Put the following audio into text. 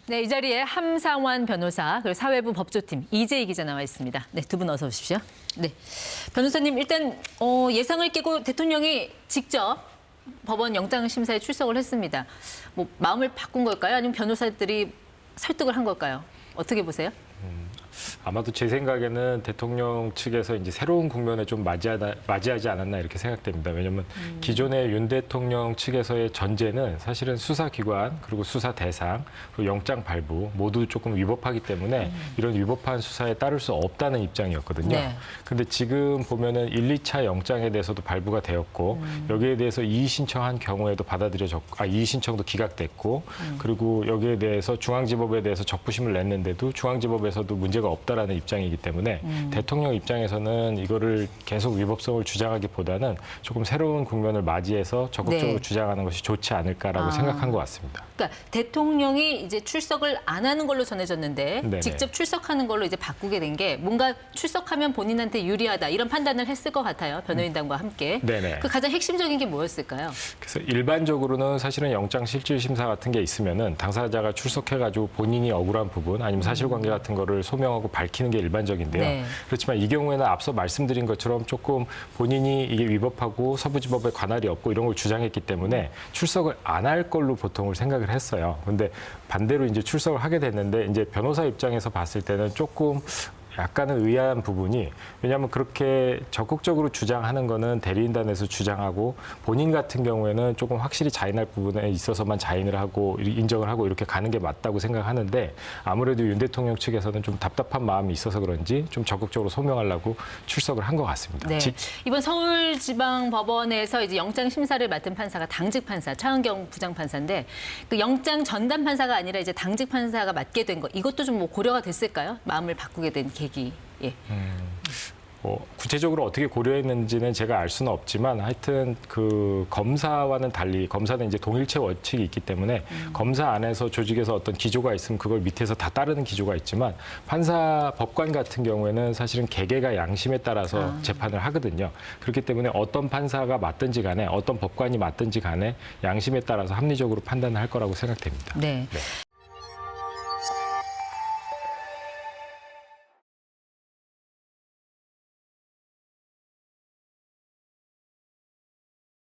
네, 이 자리에 함상환 변호사 그리고 사회부 법조팀 이재희 기자 나와 있습니다. 네, 두 분 어서 오십시오. 네, 변호사님 일단 예상을 깨고 대통령이 직접 법원 영장 심사에 출석을 했습니다. 뭐 마음을 바꾼 걸까요? 아니면 변호사들이 설득을 한 걸까요? 어떻게 보세요? 아마도 제 생각에는 대통령 측에서 이제 새로운 국면에 좀 맞이하지 않았나 이렇게 생각됩니다. 왜냐하면 기존의 윤 대통령 측에서의 전제는 사실은 수사기관 그리고 수사 대상 그리고 영장 발부 모두 조금 위법하기 때문에 이런 위법한 수사에 따를 수 없다는 입장이었거든요. 그런데 지금 보면은 1, 2차 영장에 대해서도 발부가 되었고 여기에 대해서 이의 신청한 경우에도 받아들여졌고, 이의 신청도 기각됐고 그리고 여기에 대해서 중앙지법에 대해서 적부심을 냈는데도 중앙지법에서도 문제가 없다라는 입장이기 때문에 대통령 입장에서는 이거를 계속 위법성을 주장하기보다는 조금 새로운 국면을 맞이해서 적극적으로 주장하는 것이 좋지 않을까라고 생각한 것 같습니다. 그러니까 대통령이 이제 출석을 안 하는 걸로 전해졌는데 네네. 직접 출석하는 걸로 이제 바꾸게 된 게 뭔가 출석하면 본인한테 유리하다 이런 판단을 했을 것 같아요. 변호인단과 함께. 네네. 그 가장 핵심적인 게 뭐였을까요? 그래서 일반적으로는 사실은 영장 실질 심사 같은 게 있으면은 당사자가 출석해가지고 본인이 억울한 부분 아니면 사실관계 같은 거를 소명하고 밝히는 게 일반적인데요. 네. 그렇지만 이 경우에는 앞서 말씀드린 것처럼 조금 본인이 이게 위법하고 서부지법에 관할이 없고 이런 걸 주장했기 때문에 출석을 안 할 걸로 보통을 생각을 했어요. 근데 반대로 이제 출석을 하게 됐는데 이제 변호사 입장에서 봤을 때는 조금 약간은 의아한 부분이 왜냐하면 그렇게 적극적으로 주장하는 거는 대리인단에서 주장하고 본인 같은 경우에는 조금 확실히 자인할 부분에 있어서만 자인을 하고 인정을 하고 이렇게 가는 게 맞다고 생각하는데 아무래도 윤 대통령 측에서는 좀 답답한 마음이 있어서 그런지 좀 적극적으로 소명하려고 출석을 한 것 같습니다. 네. 이번 서울지방법원에서 이제 영장 심사를 맡은 판사가 당직 판사 차은경 부장판사인데 그 영장 전담 판사가 아니라 이제 당직 판사가 맡게 된 거 이것도 좀 뭐 고려가 됐을까요? 마음을 바꾸게 된 계기. 예. 구체적으로 어떻게 고려했는지는 제가 알 수는 없지만 하여튼 그 검사와는 달리 검사는 이제 동일체 원칙이 있기 때문에 검사 안에서 조직에서 어떤 기조가 있으면 그걸 밑에서 다 따르는 기조가 있지만 판사 법관 같은 경우에는 사실은 개개가 양심에 따라서 재판을 하거든요. 그렇기 때문에 어떤 판사가 맞든지 간에 어떤 법관이 맞든지 간에 양심에 따라서 합리적으로 판단을 할 거라고 생각됩니다. 네.